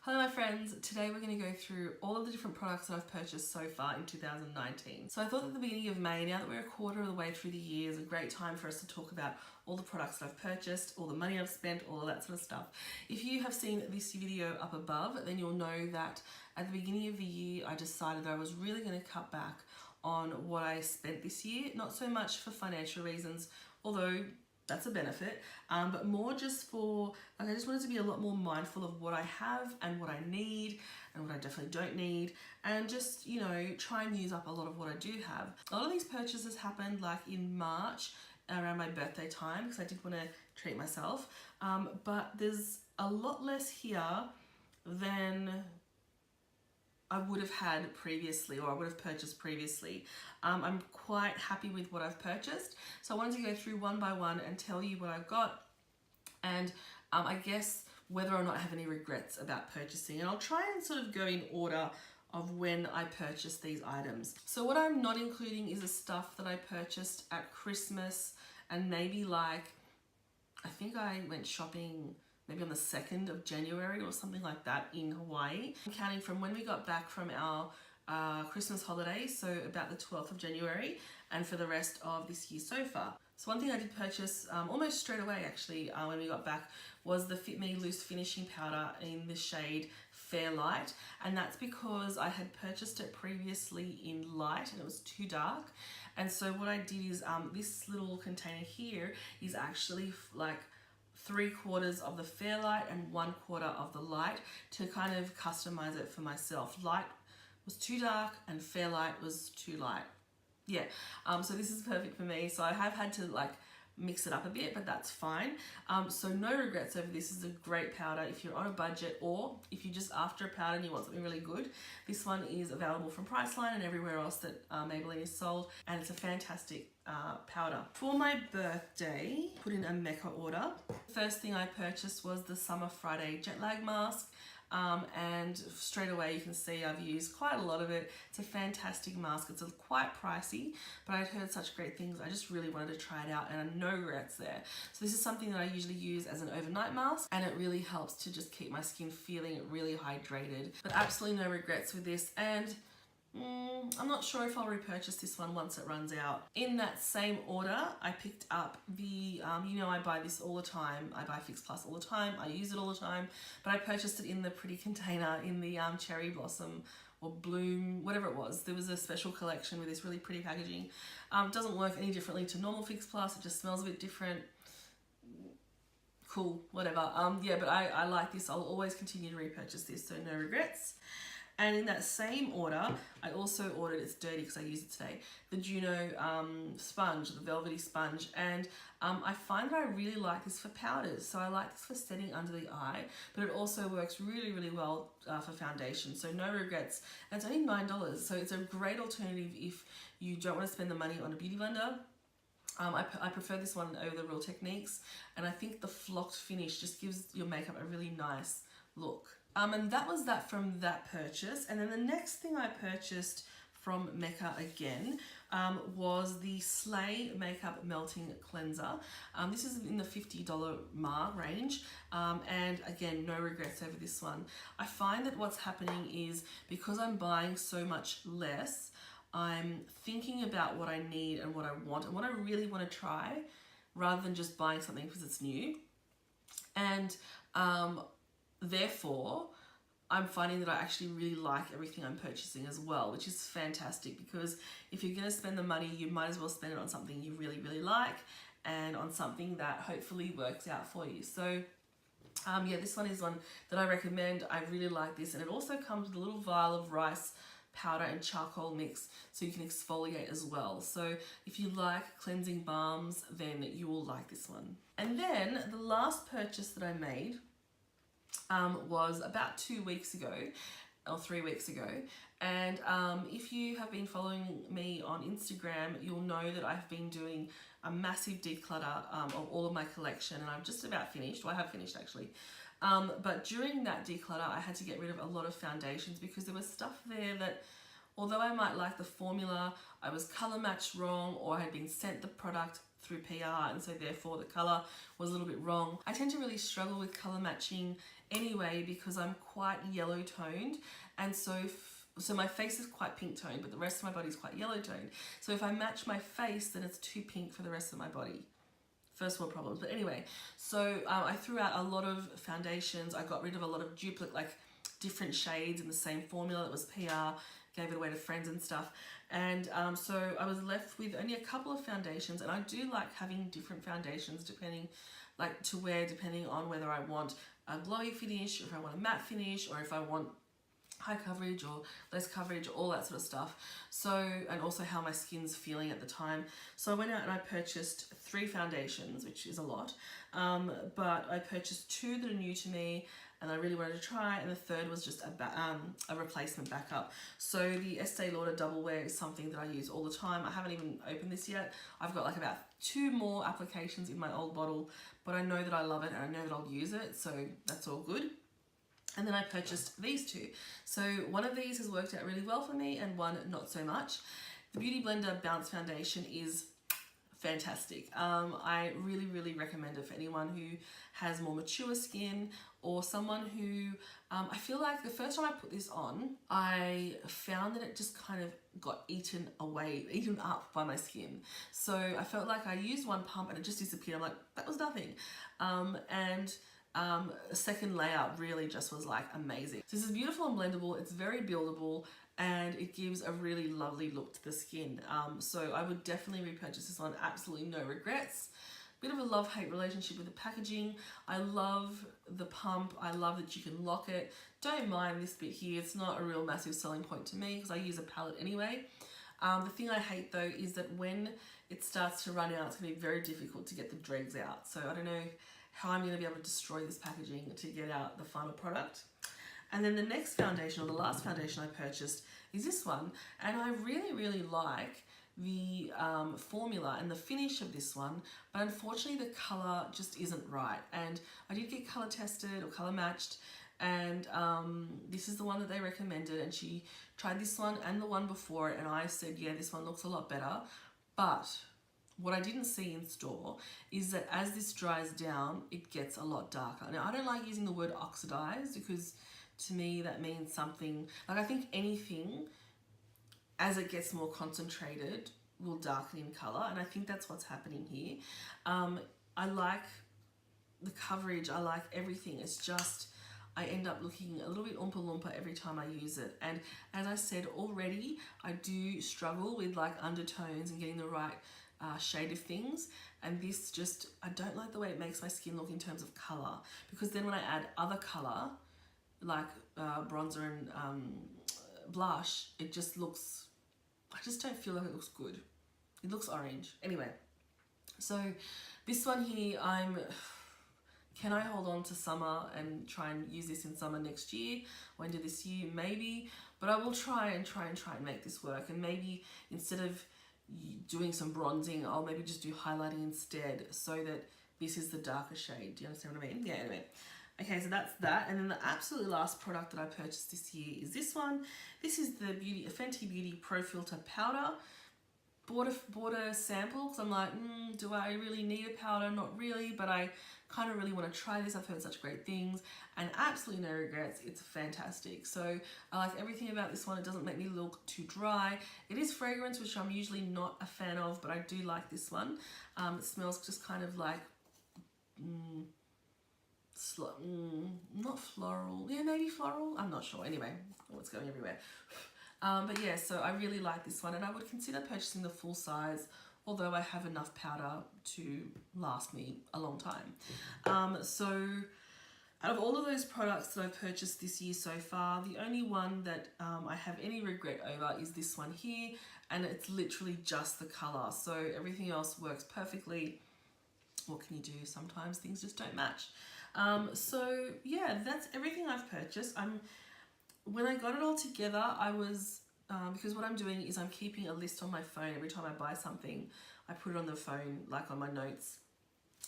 Hello my friends, today we're going to go through all of the different products that I've purchased so far in 2019. So I thought at the beginning of May, now that we're a quarter of the way through the year, is a great time for us to talk about all the products that I've purchased, all the money I've spent, all of that sort of stuff. If you have seen this video up above, then you'll know that at the beginning of the year I decided that I was really going to cut back on what I spent this year, not so much for financial reasons, although that's a benefit, but more just for, like, I just wanted to be a lot more mindful of what I have and what I need and what I definitely don't need, and just, you know, try and use up a lot of what I do have. A lot of these purchases happened like in March around my birthday time because I did want to treat myself, but there's a lot less here than I would have had previously, or I would have purchased previously. I'm quite happy with what I've purchased, so I wanted to go through one by one and tell you what I've got, and I guess whether or not I have any regrets about purchasing, and I'll try and sort of go in order of when I purchased these items. So what I'm not including is the stuff that I purchased at Christmas, and maybe like, I think I went shopping maybe on the 2nd of January or something like that in Hawaii. I'm counting from when we got back from our Christmas holiday, so about the 12th of January, and for the rest of this year so far. So one thing I did purchase almost straight away actually when we got back was the Fit Me Loose Finishing Powder in the shade Fair Light, and that's because I had purchased it previously in light and it was too dark. And so what I did is this little container here is actually like 3/4 of the fair light and 1/4 of the light to kind of customize it for myself. Light was too dark and fair light was too light. Yeah, so this is perfect for me. So I have had to like mix it up a bit, but that's fine. So no regrets over this. This is a great powder if you're on a budget, or if you're just after a powder and you want something really good. This one is available from Priceline and everywhere else that Maybelline is sold, and it's a fantastic powder. For my birthday, put in a Mecca order. First thing I purchased was the Summer Friday Jet Lag Mask. And straight away you can see I've used quite a lot of it. It's a fantastic mask. It's quite pricey, but I'd heard such great things. I just really wanted to try it out, and no regrets there. So this is something that I usually use as an overnight mask, and it really helps to just keep my skin feeling really hydrated. But absolutely no regrets with this, and I'm not sure if I'll repurchase this one once it runs out. In that same order, I picked up the, you know, I buy this all the time. I buy Fix Plus all the time. I use it all the time, but I purchased it in the pretty container in the Cherry Blossom or Bloom, whatever it was. There was a special collection with this really pretty packaging. Doesn't work any differently to normal Fix Plus. It just smells a bit different. Cool, whatever. Yeah, but I like this. I'll always continue to repurchase this, so no regrets. And in that same order, I also ordered, it's dirty because I used it today, the Juno sponge, the velvety sponge. And I find that I really like this for powders. So I like this for setting under the eye, but it also works really, really well for foundation. So no regrets. And it's only $9. So it's a great alternative if you don't want to spend the money on a beauty blender. I prefer this one over the Real Techniques. And I think the flocked finish just gives your makeup a really nice look. And that was that from that purchase. And then the next thing I purchased from Mecca again was the Slay Makeup Melting Cleanser. This is in the $50 range, and again, no regrets over this one. I find that what's happening is, because I'm buying so much less, I'm thinking about what I need and what I want and what I really want to try, rather than just buying something because it's new. And therefore, I'm finding that I actually really like everything I'm purchasing as well, which is fantastic, because if you're going to spend the money, you might as well spend it on something you really, really like, and on something that hopefully works out for you. So yeah, this one is one that I recommend. I really like this, and it also comes with a little vial of rice powder and charcoal mix, so you can exfoliate as well. So if you like cleansing balms, then you will like this one. And then the last purchase that I made was about 2 weeks ago or 3 weeks ago, and if you have been following me on Instagram, you'll know that I've been doing a massive declutter of all of my collection, and I'm just about finished. Well, I have finished actually, but during that declutter I had to get rid of a lot of foundations because there was stuff there that, although I might like the formula, I was color matched wrong, or I had been sent the product through PR, and so therefore the colour was a little bit wrong. I tend to really struggle with colour matching anyway because I'm quite yellow toned, and so my face is quite pink toned, but the rest of my body is quite yellow toned. So if I match my face, then it's too pink for the rest of my body. First world problems. But anyway, so I threw out a lot of foundations. I got rid of a lot of duplicate, like different shades in the same formula that was PR, gave it away to friends and stuff. And so I was left with only a couple of foundations, and I do like having different foundations depending on whether I want a glowy finish, or if I want a matte finish, or if I want high coverage or less coverage, all that sort of stuff. So, and also how my skin's feeling at the time. So I went out and I purchased 3 foundations, which is a lot, but I purchased 2 that are new to me and I really wanted to try, and the third was just a replacement backup. So the Estee Lauder Double Wear is something that I use all the time. I haven't even opened this yet. I've got like about 2 more applications in my old bottle, but I know that I love it and I know that I'll use it, so that's all good. And then I purchased these 2. So one of these has worked out really well for me and one not so much. The Beauty Blender Bounce Foundation is fantastic. I really, really recommend it for anyone who has more mature skin, or someone who, I feel like the first time I put this on, I found that it just kind of got eaten up by my skin. So I felt like I used one pump and it just disappeared. I'm like, that was nothing. A second layer really just was like amazing. So this is beautiful and blendable, it's very buildable, and it gives a really lovely look to the skin. So I would definitely repurchase this one, absolutely no regrets. Bit of a love-hate relationship with the packaging. I love the pump, I love that you can lock it. Don't mind this bit here, it's not a real massive selling point to me because I use a palette anyway. The thing I hate though is that when it starts to run out, it's going to be very difficult to get the dregs out. So I don't know how I'm going to be able to destroy this packaging to get out the final product. And then the next foundation, or the last foundation I purchased, is this one. And I really, really like the formula and the finish of this one, but unfortunately the colour just isn't right. And I did get colour tested or colour matched, and this is the one that they recommended, and she tried this one and the one before it, and I said, yeah, this one looks a lot better. But what I didn't see in store is that as this dries down, it gets a lot darker. Now, I don't like using the word oxidized because to me that means something, like I think anything as it gets more concentrated will darken in color, and I think that's what's happening here. I like the coverage, I like everything. It's just, I end up looking a little bit Oompa Loompa every time I use it. And as I said already, I do struggle with like undertones and getting the right shade of things, and this just, I don't like the way it makes my skin look in terms of colour, because then when I add other colour like bronzer and blush, it just looks, I just don't feel like it looks good. It looks orange. Anyway, so this one here, can I hold on to summer and try and use this in summer next year or into this year? Maybe, but I will try and make this work, and maybe instead of doing some bronzing, I'll maybe just do highlighting instead, so that this is the darker shade. Do you understand what I mean? Yeah, anyway. Okay, so that's that. And then the absolutely last product that I purchased this year is this one. This is the Fenty Beauty Pro Filter Powder. Bought a sample because I'm like, do I really need a powder? Not really, but I kind of really want to try this. I've heard such great things, and absolutely no regrets. It's fantastic. So I like everything about this one. It doesn't make me look too dry. It is fragrance, which I'm usually not a fan of, but I do like this one. It smells just kind of like, not floral. Yeah, maybe floral. I'm not sure. Anyway, oh, it's going everywhere. But yeah, so I really like this one, and I would consider purchasing the full size, although I have enough powder to last me a long time. So out of all of those products that I've purchased this year so far, the only one that I have any regret over is this one here, and it's literally just the colour. So everything else works perfectly. What can you do? Sometimes things just don't match. So yeah, that's everything I've purchased. When I got it all together, I was, because what I'm doing is I'm keeping a list on my phone. Every time I buy something, I put it on the phone, like on my notes.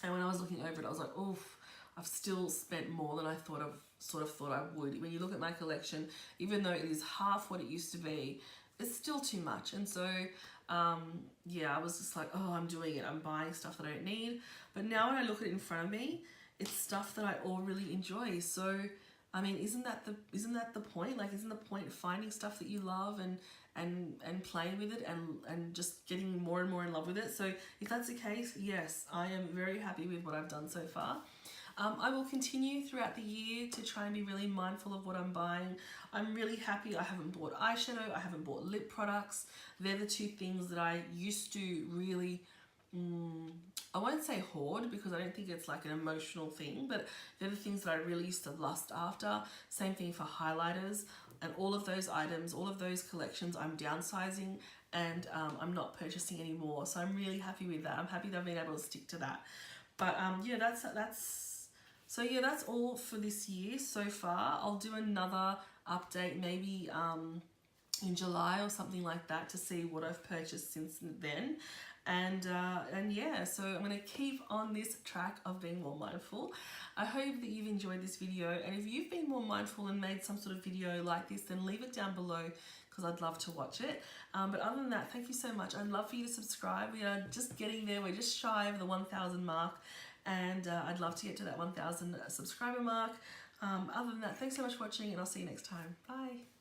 And when I was looking over it, I was like, oof, I've still spent more than I thought I would. When you look at my collection, even though it is half what it used to be, it's still too much. And so Yeah, I was just like, oh, I'm doing it, I'm buying stuff that I don't need. But now when I look at it in front of me, it's stuff that I all really enjoy. So I mean, isn't that the point? Like, isn't the point finding stuff that you love and playing with it and just getting more and more in love with it? So if that's the case, yes, I am very happy with what I've done so far. I will continue throughout the year to try and be really mindful of what I'm buying. I'm really happy I haven't bought eyeshadow, I haven't bought lip products. They're the two things that I used to really, I won't say hoard because I don't think it's like an emotional thing, but they're the things that I really used to lust after. Same thing for highlighters, and all of those items, all of those collections, I'm downsizing and I'm not purchasing anymore. So I'm really happy with that. I'm happy that I've been able to stick to that. But yeah, that's all for this year so far. I'll do another update maybe in July or something like that to see what I've purchased since then. And yeah, so I'm going to keep on this track of being more mindful. I hope that you've enjoyed this video, and if you've been more mindful and made some sort of video like this, then leave it down below because I'd love to watch it. But other than that, thank you so much. I'd love for you to subscribe. We are just getting there. We're just shy of the 1,000 mark, and I'd love to get to that 1,000 subscriber mark. Other than that, thanks so much for watching, and I'll see you next time. Bye.